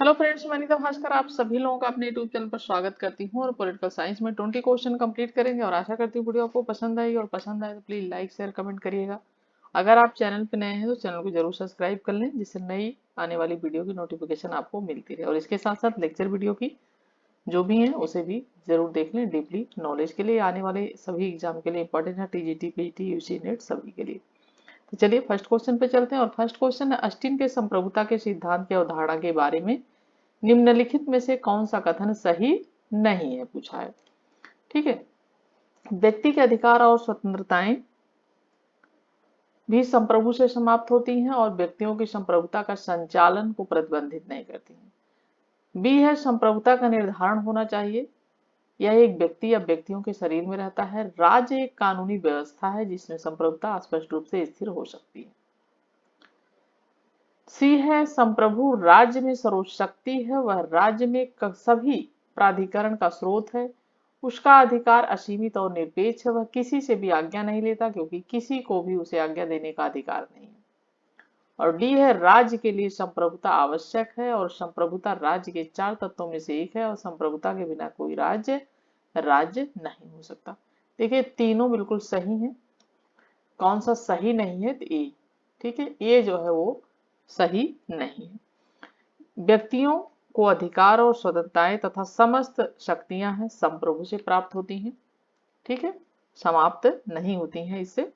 Hello friends, मैं अनीता भास्कर आप सभी लोगों का अपने यूट्यूब चैनल पर स्वागत करती हूँ। और पॉलिटिकल साइंस में 20 क्वेश्चन कंप्लीट करेंगे और आशा करती हूँ वीडियो आपको पसंद आई, और पसंद आए तो प्लीज लाइक शेयर कमेंट करिएगा। अगर आप चैनल पे नए हैं तो चैनल को जरूर सब्सक्राइब कर लें, जिससे नई आने वाली वीडियो की नोटिफिकेशन आपको मिलती रहे। और इसके साथ साथ लेक्चर वीडियो की जो भी है उसे भी जरूर देख लें, डीपली नॉलेज के लिए। आने वाले सभी एग्जाम के लिए इंपॉर्टेंट है, टीजीटी पीटी यूजी नेट सभी के लिए। तो चलिए फर्स्ट क्वेश्चन पे चलते हैं। और फर्स्ट क्वेश्चन है, ऑस्टिन के संप्रभुता के सिद्धांत की अवधारणा के बारे में निम्नलिखित में से कौन सा कथन सही नहीं है, पूछा है। ठीक है, व्यक्ति के अधिकार और स्वतंत्रताएं भी संप्रभु से समाप्त होती हैं और व्यक्तियों की संप्रभुता का संचालन को प्रतिबंधित नहीं करती हैं। बी है, संप्रभुता का निर्धारण होना चाहिए, यह एक व्यक्ति या व्यक्तियों के शरीर में रहता है। राज्य एक कानूनी व्यवस्था है जिसमें संप्रभुता स्पष्ट रूप से स्थिर हो सकती है। सी है, संप्रभु राज्य में सर्वोच्च शक्ति है, वह राज्य में सभी प्राधिकरण का स्रोत है, उसका अधिकार असीमित और निरपेक्ष है, वह किसी से भी आज्ञा नहीं लेता क्योंकि किसी को भी उसे आज्ञा देने का अधिकार नहीं है। और डी है, राज्य के लिए संप्रभुता आवश्यक है और संप्रभुता राज्य के 4 तत्वों में से एक है और संप्रभुता के बिना कोई राज्य राज्य नहीं हो सकता। देखिए तीनों बिल्कुल सही हैं। कौन सा सही नहीं है? तो ए। ठीक है, ये जो है वो सही नहीं है। व्यक्तियों को अधिकार और स्वतंत्रताएं तथा समस्त शक्तियां हैं संप्रभु से प्राप्त होती हैं। ठीक है, समाप्त नहीं होती हैं इससे।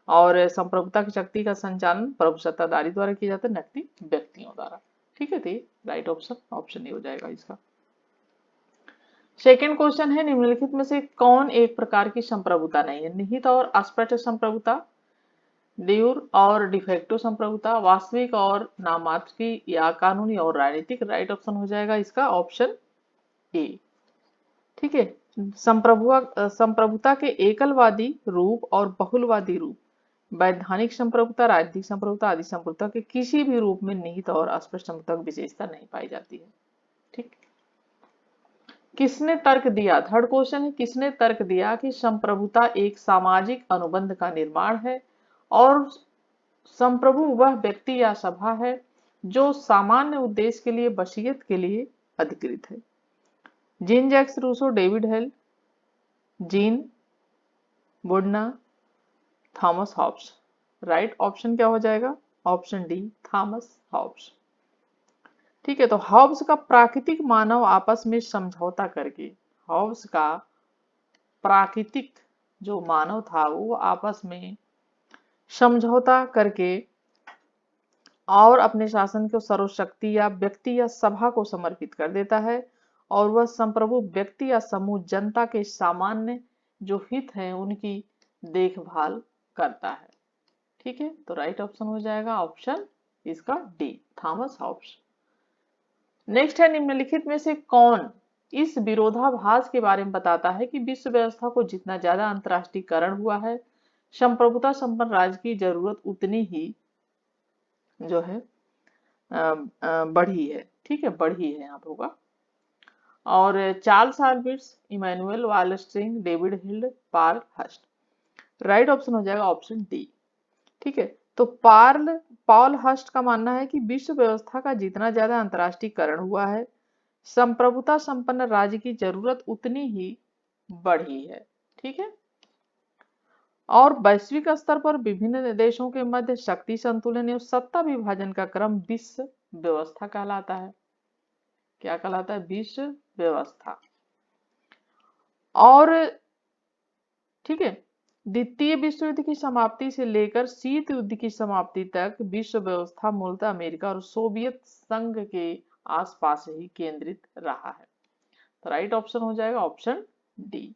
और संप्रभुता की शक्ति का संचालन प्रभु सत्ताधारी द्वारा किया जाता है, न कि व्यक्तियों द्वारा। ठीक है, तो राइट ऑप्शन ऑप्शन नहीं हो जाएगा इसका। सेकेंड क्वेश्चन है, निम्नलिखित में से कौन एक प्रकार की संप्रभुता नहीं है? निहित और अस्पष्ट संप्रभुता, ड्यूर और डिफेक्टो संप्रभुता, वास्तविक और नाममात्र की, या कानूनी और राजनीतिक। राइट ऑप्शन हो जाएगा इसका ऑप्शन ए। ठीक है, संप्रभुता के एकलवादी रूप और बहुलवादी रूप, वैधानिक संप्रभुता, राजनीतिक संप्रभुता आदि संप्रभुता के किसी भी रूप में निहित और अस्पष्ट संप्रभुता की विशेषता नहीं पाई जाती है। ठीक, किसने तर्क दिया? थर्ड क्वेश्चन है, किसने तर्क दिया कि संप्रभुता एक सामाजिक अनुबंध का निर्माण है और संप्रभु वह व्यक्ति या सभा है जो सामान्य उद्देश्य के लिए वसीयत के लिए अधिकृत है? Jean Jacques Rousseau, David Held, Jean वुडना, थॉमस हॉब्स। राइट ऑप्शन क्या हो जाएगा? Option D, Thomas Hobbes. ठीक है, तो हॉब्स का प्राकृतिक मानव आपस में समझौता करके, हॉब्स का प्राकृतिक जो मानव था वो आपस में समझौता करके और अपने शासन को सर्वशक्ति या व्यक्ति या सभा को समर्पित कर देता है, और वह संप्रभु व्यक्ति या समूह जनता के सामान्य जो हित हैं उनकी देखभाल करता है। ठीक है, तो राइट ऑप्शन हो जाएगा ऑप्शन इसका डी, थॉमस हॉब्स। नेक्स्ट है, निम्नलिखित में से कौन इस विरोधाभास के बारे में बताता है कि विश्व व्यवस्था को जितना ज्यादा अंतरराष्ट्रीयकरण हुआ है, संप्रभुता संपन्न राज्य की जरूरत उतनी ही जो है बढ़ी है। ठीक है, बढ़ी है यहाँ पे होगा। और चार्ल्स आल्बिट्स, Immanuel Wallerstein, David Held, Paul Hirst. Right option हो जाएगा ऑप्शन डी। ठीक है, तो पॉल हस्ट का मानना है कि विश्व व्यवस्था का जितना ज्यादा अंतरराष्ट्रीयकरण हुआ है, संप्रभुता संपन्न राज्य की जरूरत उतनी ही बढ़ी है। ठीक है, और वैश्विक स्तर पर विभिन्न देशों के मध्य शक्ति संतुलन एवं सत्ता विभाजन का क्रम विश्व व्यवस्था कहलाता है। क्या कहलाता है? विश्व व्यवस्था। और ठीक है, द्वितीय विश्व युद्ध की समाप्ति से लेकर शीत युद्ध की समाप्ति तक विश्व व्यवस्था मूलतः अमेरिका और सोवियत संघ के आसपास ही केंद्रित रहा है। तो राइट ऑप्शन हो जाएगा ऑप्शन डी।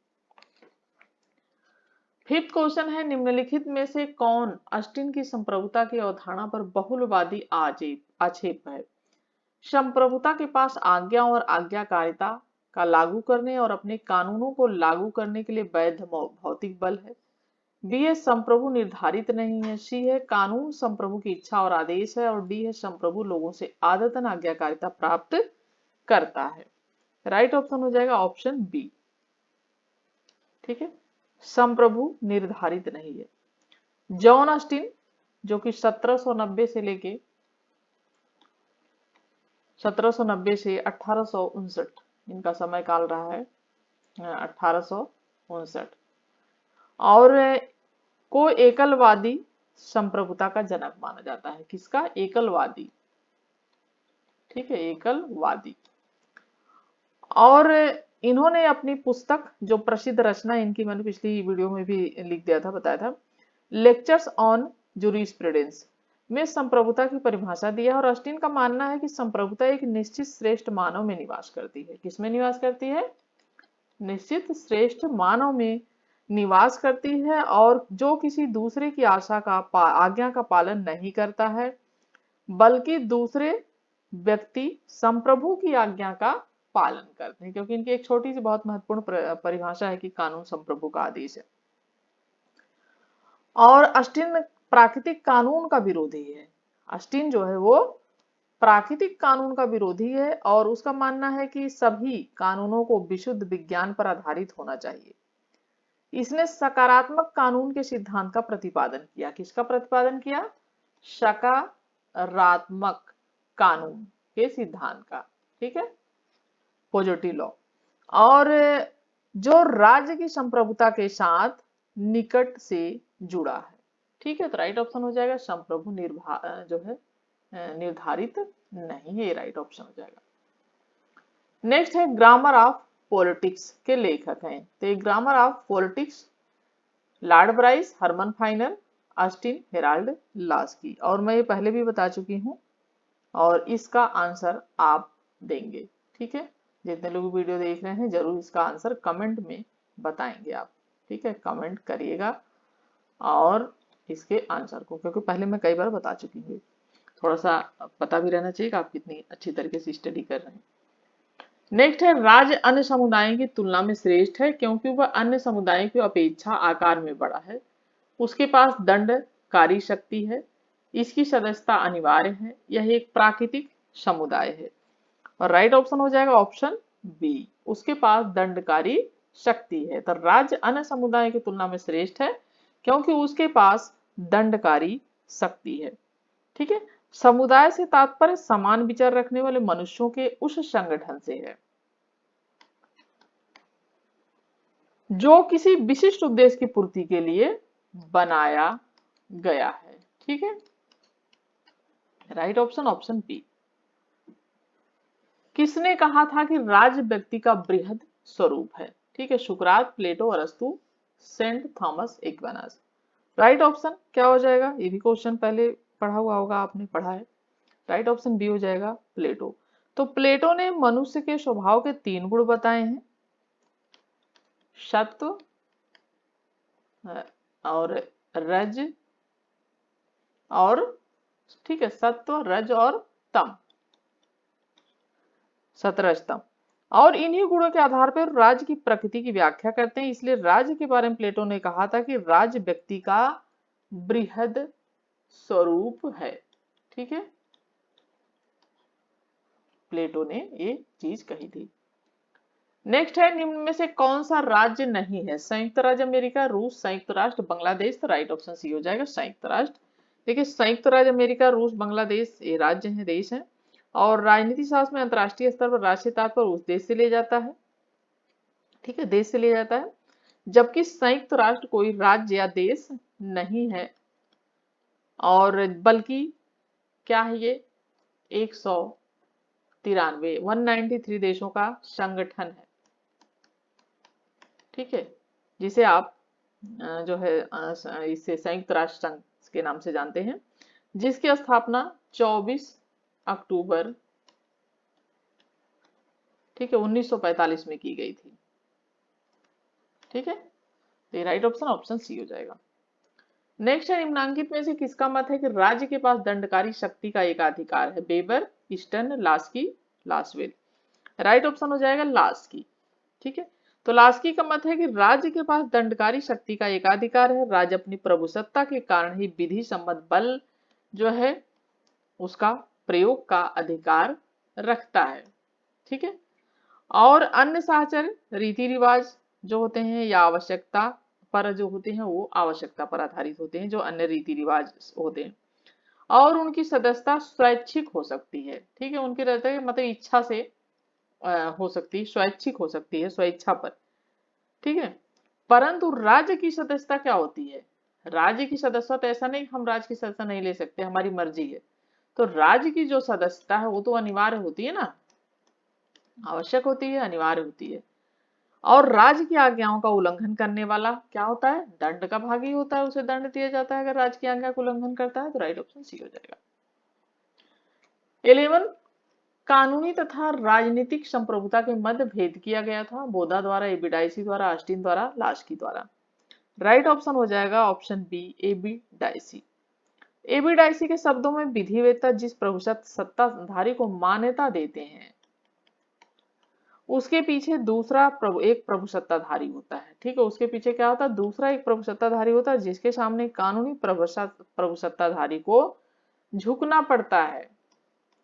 फिफ्थ क्वेश्चन है, निम्नलिखित में से कौन ऑस्टिन की संप्रभुता की अवधारणा पर बहुलवादी आक्षेप है? संप्रभुता के पास आज्ञा और आज्ञाकारिता का लागू करने और अपने कानूनों को लागू करने के लिए वैध भौतिक बल है। बी है, संप्रभु निर्धारित नहीं है। सी है, कानून संप्रभु की इच्छा और आदेश है। और डी है, संप्रभु लोगों से आदतन आज्ञाकारिता प्राप्त करता है। राइट ऑप्शन हो जाएगा ऑप्शन बी। ठीक है, संप्रभु निर्धारित नहीं है। जॉन ऑस्टिन जो कि 1790 से लेके 1790 से 1859 इनका समय काल रहा है, 1859। और को एकलवादी संप्रभुता का जनक माना जाता है। किसका? एकलवादी। ठीक है, एकलवादी। और इन्होंने अपनी पुस्तक, जो प्रसिद्ध रचना इनकी, मैंने पिछली वीडियो में भी लिख दिया था, बताया था, लेक्चर्स ऑन जूरिस्प्रूडेंस में संप्रभुता की परिभाषा दिया। और ऑस्टिन का मानना है कि संप्रभुता एक निश्चित श्रेष्ठ मानव में निवास करती है। किसमें निवास करती है? निश्चित श्रेष्ठ मानव में निवास करती है, और जो किसी दूसरे की आज्ञा का पालन नहीं करता है, बल्कि दूसरे व्यक्ति संप्रभु की आज्ञा का पालन करते हैं। क्योंकि इनकी एक छोटी सी बहुत महत्वपूर्ण परिभाषा है कि कानून संप्रभु का आदेश है। और ऑस्टिन प्राकृतिक कानून का विरोधी है। ऑस्टिन जो है वो प्राकृतिक कानून का विरोधी है, और उसका मानना है कि सभी कानूनों को विशुद्ध विज्ञान पर आधारित होना चाहिए। इसने सकारात्मक कानून के सिद्धांत का प्रतिपादन किया। किसका प्रतिपादन किया? सकारात्मक कानून के सिद्धांत का। ठीक है, पॉजिटिव लॉ। और जो राज्य की संप्रभुता के साथ निकट से जुड़ा है। ठीक है, तो राइट ऑप्शन हो जाएगा संप्रभु जो है निर्धारित नहीं है, ये राइट ऑप्शन हो जाएगा। नेक्स्ट है ग्रामर ऑफ पॉलिटिक्स के लेखक हैं। तो ये grammar of politics Lord Bryce, Herman Finer, Austin, Harold Laski. और मैं ये पहले भी बता चुकी हूँ, और इसका आंसर आप देंगे। ठीक है, जितने लोग वीडियो देख रहे हैं जरूर इसका आंसर कमेंट में बताएंगे आप। ठीक है, कमेंट करिएगा और इसके आंसर को, क्योंकि पहले मैं कई बार बता चुकी हूँ। थोड़ा सा पता भी रहना चाहिए कि आप कितनी अच्छी तरीके से स्टडी कर रहे हैं। नेक्स्ट है राज्य अन्य समुदायों की तुलना में श्रेष्ठ है क्योंकि वह अन्य समुदायों की अपेक्षा आकार में बड़ा है, उसके पास दंडकारी शक्ति है, इसकी सदस्यता अनिवार्य है, यह एक प्राकृतिक समुदाय है। और राइट ऑप्शन हो जाएगा ऑप्शन बी, उसके पास दंडकारी शक्ति है। तो राज्य अन्य समुदायों की तुलना में श्रेष्ठ है क्योंकि उसके पास दंडकारी शक्ति है। ठीक है, समुदाय से तात्पर्य समान विचार रखने वाले मनुष्यों के उस संगठन से है जो किसी विशिष्ट उद्देश्य की पूर्ति के लिए बनाया गया है। ठीक है, राइट ऑप्शन ऑप्शन बी। किसने कहा था कि राज्य व्यक्ति का बृहद स्वरूप है? ठीक है, सुकरात, प्लेटो, अरस्तु, Saint Thomas Aquinas. Right option क्या हो जाएगा? ये भी क्वेश्चन पहले पढ़ा हुआ होगा, आपने पढ़ा है। राइट ऑप्शन बी हो जाएगा प्लेटो। तो प्लेटो ने मनुष्य के स्वभाव के 3 गुण बताए हैं, सत्व और रज और, ठीक है, सत्व, रज और तम, सतरजतम। और इन्हीं गुणों के आधार पर राज्य की प्रकृति की व्याख्या करते हैं। इसलिए राज्य के बारे में प्लेटो ने कहा था कि राज्य व्यक्ति का बृहद स्वरूप है। ठीक है, प्लेटो ने ये चीज कही थी। नेक्स्ट है निम्न में से कौन सा राज्य नहीं है? संयुक्त राज्य अमेरिका, रूस, संयुक्त राष्ट्र, बांग्लादेश। तो राइट ऑप्शन सी हो जाएगा संयुक्त राष्ट्र। देखिए, संयुक्त राज्य अमेरिका, रूस, बांग्लादेश ये राज्य हैं, देश हैं। और राजनीति शास्त्र में अंतरराष्ट्रीय स्तर पर राष्ट्रीय तात्पर्य उस देश से लिया जाता है। ठीक है, देश से लिया जाता है, जबकि संयुक्त राष्ट्र कोई राज्य या देश नहीं है, और बल्कि क्या है ये 193 देशों का संगठन है। ठीक है, जिसे आप जो है इसे संयुक्त राष्ट्र संघ के नाम से जानते हैं, जिसकी स्थापना 24 अक्टूबर, ठीक है, 1945 में की गई थी। ठीक है, तो राइट ऑप्शन ऑप्शन सी हो जाएगा। नेक्स्ट है निम्नांकित में से किसका मत है कि राज्य के पास दंडकारी शक्ति का एकाधिकार है? Weber, Easton, Laski, Lasswell. Right option हो जाएगा लास्की। ठीक है, तो लास्की का मत है कि राज्य के पास दंडकारी शक्ति का एकाधिकार है। राज्य अपनी प्रभुसत्ता के कारण ही विधि सम्मत बल जो है उसका प्रयोग का अधिकार रखता है। ठीक है, और अन्य साहचर्य रीति रिवाज जो होते हैं या आवश्यकता पर जो होते हैं वो आवश्यकता पर आधारित होते हैं, जो अन्य रीति रिवाज होते हैं। और उनकी सदस्यता स्वैच्छिक हो सकती है। ठीक है, उनकी रहता है मतलब इच्छा से हो सकती है, स्वैच्छिक हो सकती है, स्वेच्छा पर। ठीक है, परंतु राज्य की सदस्यता क्या होती है? राज्य की सदस्यता तो ऐसा नहीं हम राज्य की सदस्यता नहीं ले सकते, हमारी मर्जी है। तो राज्य की जो सदस्यता है वो तो अनिवार्य होती है ना, आवश्यक होती है, अनिवार्य होती है। और राज्य की आज्ञाओं का उल्लंघन करने वाला क्या होता है? दंड का भागी होता है, उसे दंड दिया जाता है अगर राज्य की आज्ञा का उल्लंघन करता है। तो राइट ऑप्शन सी हो जाएगा। 11, कानूनी तथा राजनीतिक संप्रभुता के मध्य भेद किया गया था, बोधा द्वारा, एबी द्वारा, ऑस्टिन द्वारा, लास्की द्वारा। राइट ऑप्शन हो जाएगा option B, A V Dicey. A V Dicey के शब्दों में विधिवेत्ता जिस प्रभुसत्ता सत्ताधारी को मान्यता देते हैं उसके पीछे दूसरा एक प्रभु सत्ताधारी होता है। ठीक है, उसके पीछे क्या होता है? दूसरा एक प्रभु सत्ताधारी होता है जिसके सामने कानूनी प्रभु सत्ताधारी को झुकना पड़ता है।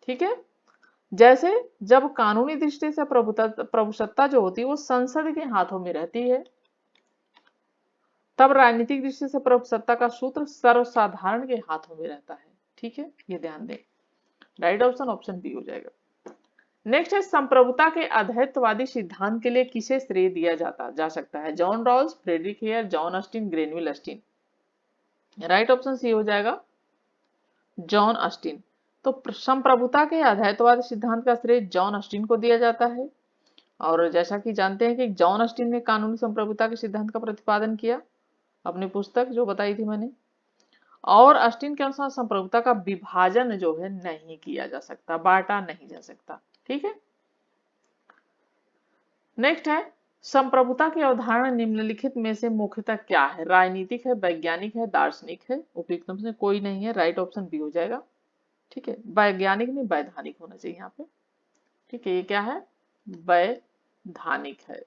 ठीक है, जैसे जब कानूनी दृष्टि से प्रभुसत्ता जो होती है वो संसद के हाथों में रहती है, तब राजनीतिक दृष्टि से प्रभुसत्ता का सूत्र सर्वसाधारण के हाथों में रहता है। ठीक है, ये ध्यान दें। राइट ऑप्शन ऑप्शन बी हो जाएगा। नेक्स्ट है, संप्रभुता के अद्वैतवादी सिद्धांत के लिए किसे श्रेय दिया जा सकता है? John Rawls, Friedrich Hayek, John Austin, Granville Austin. Right option C हो जाएगा जॉन ऑस्टिन। तो संप्रभुता के अद्वैतवादी सिद्धांत का श्रेय जॉन ऑस्टिन को दिया जाता है। और जैसा कि जानते हैं कि जॉन ऑस्टिन ने कानूनी संप्रभुता के सिद्धांत का प्रतिपादन किया, अपनी पुस्तक जो बताई थी मैंने। और ऑस्टिन के अनुसार संप्रभुता का विभाजन जो है नहीं किया जा सकता, बांटा नहीं जा सकता। ठीक है, नेक्स्ट है, संप्रभुता की अवधारणा निम्नलिखित में से मुख्यतः क्या है? राजनीतिक है, वैज्ञानिक है, दार्शनिक है? उपयुक्त में से कोई नहीं है। राइट ऑप्शन बी हो जाएगा। ठीक है, वैज्ञानिक नहीं वैधानिक होना चाहिए यहाँ पे। ठीक है, ये क्या है? वैधानिक है।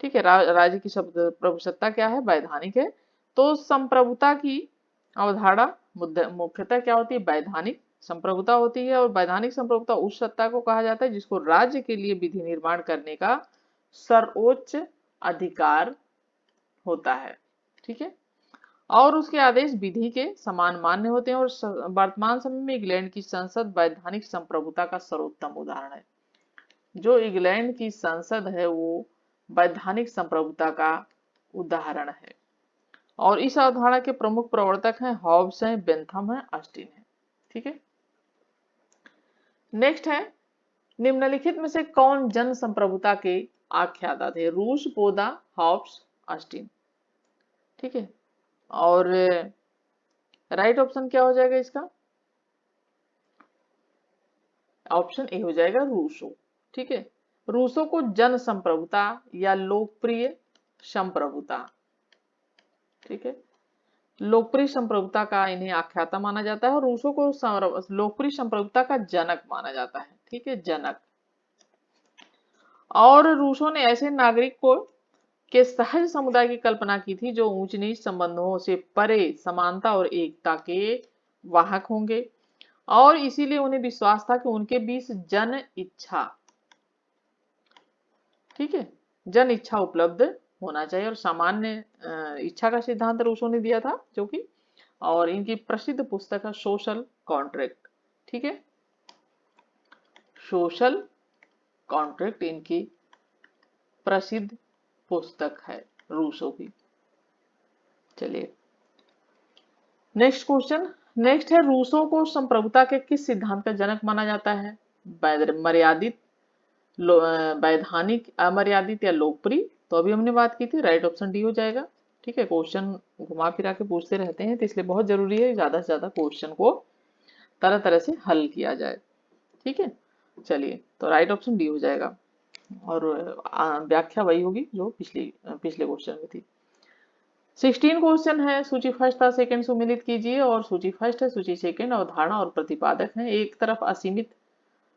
ठीक है, राज्य की शब्द प्रभुसत्ता क्या है? वैधानिक है। तो संप्रभुता की अवधारणा मुख्यतः क्या होती है? वैधानिक संप्रभुता होती है। और वैधानिक संप्रभुता उस सत्ता को कहा जाता है जिसको राज्य के लिए विधि निर्माण करने का सर्वोच्च अधिकार होता है। ठीक है, और उसके आदेश विधि के समान मान्य होते हैं। और वर्तमान समय में इंग्लैंड की संसद वैधानिक संप्रभुता का सर्वोत्तम उदाहरण है। जो इंग्लैंड की संसद है वो वैधानिक संप्रभुता का उदाहरण है। और इस अवधारणा के प्रमुख प्रवर्तक हैं हॉब्स हैं, बेंथम है, ऑस्टिन है। ठीक है, नेक्स्ट है, निम्नलिखित में से कौन जन संप्रभुता के आख्याता थे? रूस, बोधा, हॉब्स, ऑस्टिन। ठीक है, और राइट ऑप्शन क्या हो जाएगा इसका? ऑप्शन ए हो जाएगा रूसो। ठीक है, रूसो को जन संप्रभुता या लोकप्रिय संप्रभुता, ठीक है, लोकप्रिय संप्रभुता का इन्हें आख्याता माना जाता है। और रूसो को लोकप्रिय संप्रभुता का जनक माना जाता है। ठीक है, जनक। और रूसो ने ऐसे नागरिक को के सहज समुदाय की कल्पना की थी जो ऊंच नीच संबंधों से परे समानता और एकता के वाहक होंगे। और इसीलिए उन्हें विश्वास था कि उनके बीच जन इच्छा, ठीक है, जन इच्छा उपलब्ध होना चाहिए। और सामान्य इच्छा का सिद्धांत रूसो ने दिया था जो कि, और इनकी प्रसिद्ध पुस्तक है सोशल कॉन्ट्रैक्ट। ठीक है, सोशल कॉन्ट्रैक्ट इनकी प्रसिद्ध पुस्तक है रूसो की। चलिए नेक्स्ट क्वेश्चन। नेक्स्ट है, रूसो को संप्रभुता के किस सिद्धांत का जनक माना जाता है? मर्यादित, वैधानिक, अमर्यादित या लोकप्रिय? तो अभी हमने बात की थी, राइट ऑप्शन डी हो जाएगा। ठीक है, क्वेश्चन घुमा फिरा के पूछते रहते हैं तो इसलिए बहुत जरूरी है ज्यादा से ज्यादा क्वेश्चन को तरह तरह से हल किया जाए। ठीक है, चलिए तो राइट ऑप्शन डी हो जाएगा। और व्याख्या वही होगी जो पिछले क्वेश्चन में थी। 16 क्वेश्चन है, सूची फर्स्ट था सेकंड सुमिलित कीजिए। और सूची फर्स्ट है, सूची सेकंड अवधारणा और प्रतिपादक है। एक तरफ असीमित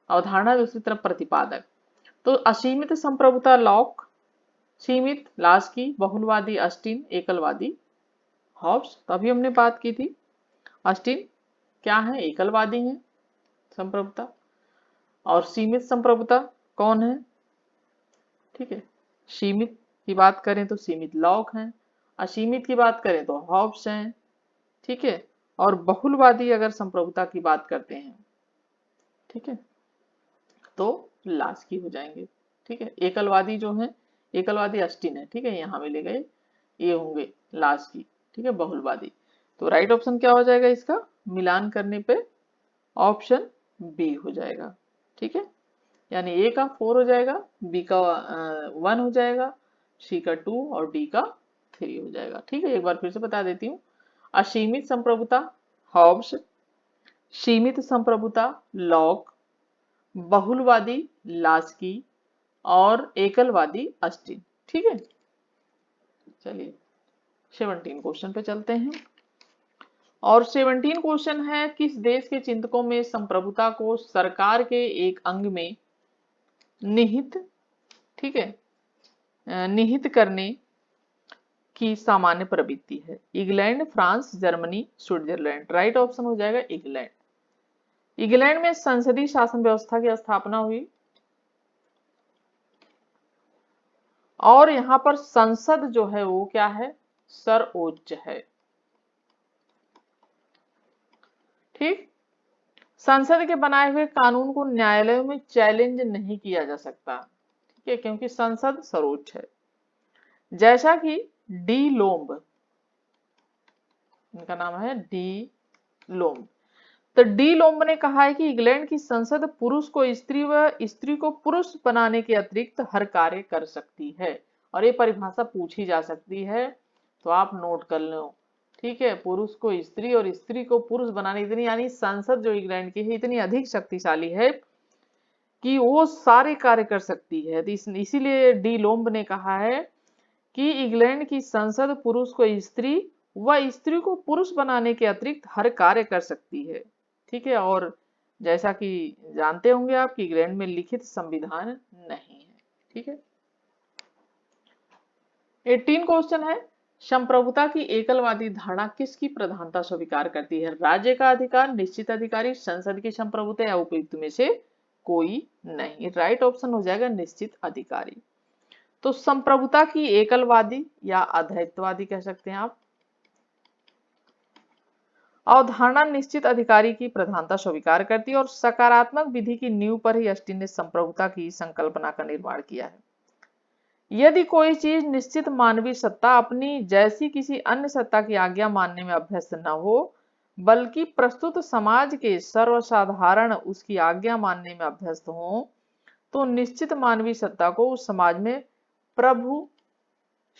अवधारणा, दूसरी तरफ प्रतिपादक। तो असीमित संप्रभुता लॉक, सीमित लास्की, बहुलवादी ऑस्टिन, एकलवादी हॉब्स। तो अभी हमने बात की थी ऑस्टिन क्या है? एकलवादी है संप्रभुता। और सीमित संप्रभुता कौन है? ठीक है, सीमित की बात करें तो सीमित लॉक हैं, असीमित की बात करें तो हॉब्स हैं। ठीक है, और बहुलवादी अगर संप्रभुता की बात करते हैं, ठीक है, तो लाश की हो जाएंगे। ठीक है, एकलवादी जो है, एकलवादी अस्टिन है, ठीक है, यहाँ मिले गए, ये होंगे लाश की। ठीक है, बहुलवादी। तो राइट ऑप्शन क्या हो जाएगा इसका, मिलान करने पे ऑप्शन बी हो जाएगा। ठीक है, यानी ए का 4 हो जाएगा, बी का 1 हो जाएगा, सी का 2 और डी का 3 हो जाएगा। ठीक है, एक बार फिर से बता देती हूँ। असीमित संप्रभुता हॉब्स, सीमित संप्रभुता लॉक, बहुलवादी लास्की और एकलवादी अस्टिन। ठीक है, चलिए 17 क्वेश्चन पे चलते हैं। और 17 क्वेश्चन है, किस देश के चिंतकों में संप्रभुता को सरकार के एक अंग में निहित, ठीक है, निहित करने की सामान्य प्रवृत्ति है? England, France, Germany, Switzerland. Right option हो जाएगा इंग्लैंड। इंग्लैंड में संसदीय शासन व्यवस्था की स्थापना हुई और यहाँ पर संसद जो है वो क्या है, सर्वोच्च है। ठीक, संसद के बनाए हुए कानून को न्यायालयों में चैलेंज नहीं किया जा सकता, ठीक है, क्योंकि संसद सर्वोच्च है। जैसा कि डी लोम्ब, इनका नाम है डी लोम्ब, तो डी लोम्ब ने कहा है कि इंग्लैंड की संसद पुरुष को स्त्री व स्त्री को पुरुष बनाने के अतिरिक्त हर कार्य कर सकती है। और ये परिभाषा पूछी जा सकती है, तो आप नोट कर लो। ठीक है, पुरुष को स्त्री और स्त्री को पुरुष बनाने, इतनी यानी संसद जो इंग्लैंड की है इतनी अधिक शक्तिशाली है कि वो सारे कार्य कर सकती है। तो इसीलिए डी लोम्ब ने कहा है कि इंग्लैंड की संसद पुरुष को स्त्री व स्त्री को पुरुष बनाने के अतिरिक्त हर कार्य कर सकती है। ठीक है, और जैसा कि जानते होंगे आप कि इंग्लैंड में लिखित संविधान नहीं है। ठीक है, 18 क्वेश्चन है, संप्रभुता की एकलवादी धारणा किसकी प्रधानता स्वीकार करती है? राज्य का अधिकार, निश्चित अधिकारी, संसद की संप्रभुता या उपयुक्त में से कोई नहीं। राइट ऑप्शन हो जाएगा निश्चित अधिकारी। तो संप्रभुता की एकलवादी या अद्वैतवादी कह सकते हैं आप, अवधारणा निश्चित अधिकारी की प्रधानता स्वीकार करती है और सकारात्मक विधि की नींव पर ही अस्टिन ने संप्रभुता की संकल्पना का निर्माण किया है। यदि कोई चीज निश्चित मानवीय सत्ता अपनी जैसी किसी अन्य सत्ता की आज्ञा मानने में अभ्यस्त न हो, बल्कि प्रस्तुत समाज के सर्वसाधारण उसकी आज्ञा मानने में अभ्यस्त हो, तो निश्चित मानवीय सत्ता को उस समाज में प्रभु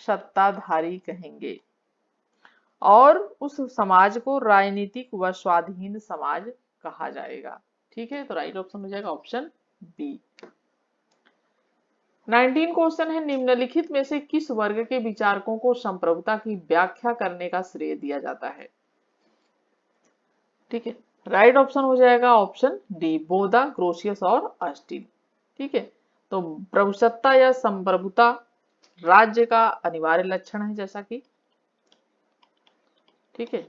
सत्ताधारी कहेंगे और उस समाज को राजनीतिक व स्वाधीन समाज कहा जाएगा। ठीक है, तो राइट ऑप्शन हो जाएगा ऑप्शन बी। 19 क्वेश्चन है, निम्नलिखित में से किस वर्ग के विचारकों को संप्रभुता की व्याख्या करने का श्रेय दिया जाता है? ठीक है, राइट ऑप्शन हो जाएगा ऑप्शन डी, बोधा, ग्रोसियस और अस्टिन। ठीक है, तो प्रभुसत्ता या संप्रभुता राज्य का अनिवार्य लक्षण है, जैसा कि, ठीक है,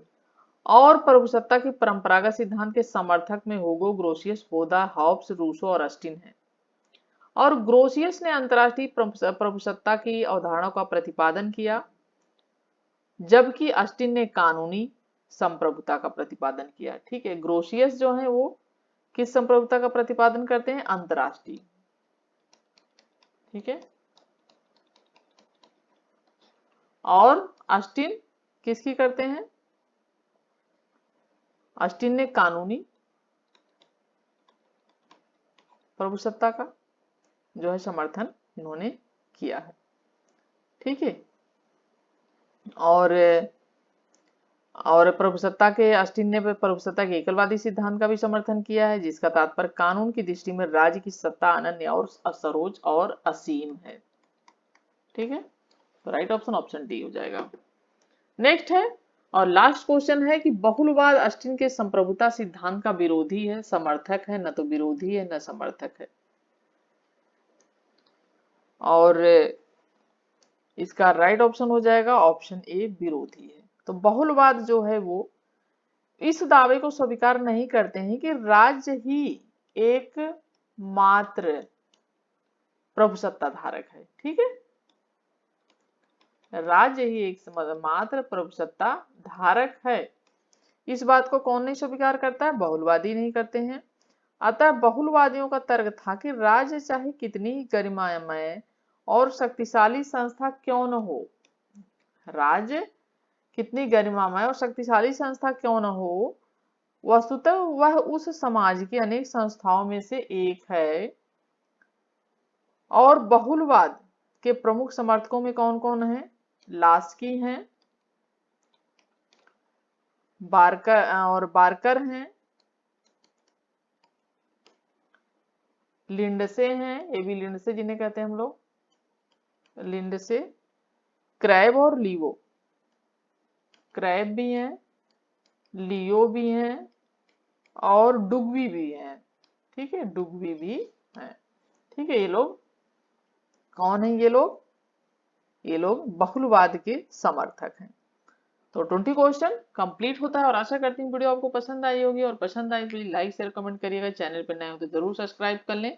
और प्रभुसत्ता की परंपरागत सिद्धांत के समर्थक में होगो, ग्रोसियस, बोधा, हॉब्स, रूसो और अस्टिन है। और ग्रोसियस ने अंतरराष्ट्रीय प्रभुसत्ता की अवधारणा का प्रतिपादन किया, जबकि अस्टिन ने कानूनी संप्रभुता का प्रतिपादन किया। ठीक है, ग्रोसियस जो है वो किस संप्रभुता का प्रतिपादन करते हैं? अंतरराष्ट्रीय। ठीक है, और अस्टिन किसकी करते हैं? अस्टिन ने कानूनी प्रभुसत्ता का जो है समर्थन इन्होंने किया है। ठीक है, और प्रभुसत्ता के अस्टिन ने प्रभुसत्ता के एकलवादी सिद्धांत का भी समर्थन किया है, जिसका तात्पर्य कानून की दृष्टि में राज्य की सत्ता अनन्य और असरोज और असीम है। ठीक है, तो राइट ऑप्शन ऑप्शन डी हो जाएगा। नेक्स्ट है और लास्ट क्वेश्चन है कि बहुलवाद अस्टिन के संप्रभुता सिद्धांत का विरोधी है, समर्थक है? न तो विरोधी है न समर्थक है। और इसका राइट ऑप्शन हो जाएगा ऑप्शन ए, विरोधी है। तो बहुलवाद जो है वो इस दावे को स्वीकार नहीं करते हैं कि राज्य ही एक मात्र प्रभुसत्ता धारक है। ठीक है, राज्य ही एक मात्र प्रभुसत्ता धारक है, इस बात को कौन नहीं स्वीकार करता है? बहुलवादी नहीं करते हैं। अतः बहुलवादियों का तर्क था कि राज्य चाहे कितनी ही गरिमामय और शक्तिशाली संस्था क्यों न हो, राज्य कितनी गरिमामय और शक्तिशाली संस्था क्यों न हो, वस्तुतः वह उस समाज की अनेक संस्थाओं में से एक है। और बहुलवाद के प्रमुख समर्थकों में कौन कौन है? लास्की हैं, बारकर हैं, लिंडसे हैं, ये भी लिंडसे जिन्हें कहते हैं हम लोग, लिंडसे, क्रैब और लियो, क्रैब भी हैं, लियो भी हैं और डुग्वी भी हैं। ठीक है, डुग्वी भी हैं। ठीक है, ये लोग कौन है? ये लोग बहुलवाद के समर्थक हैं। तो 20 क्वेश्चन कंप्लीट होता है और आशा करती हूँ वीडियो आपको पसंद आई होगी, और पसंद आई तो लाइक शेयर कमेंट करिएगा। चैनल पर नए हो तो जरूर सब्सक्राइब कर लें,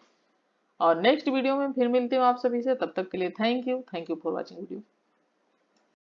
और नेक्स्ट वीडियो में फिर मिलती हूँ आप सभी से। तब तक के लिए thank you for watching video.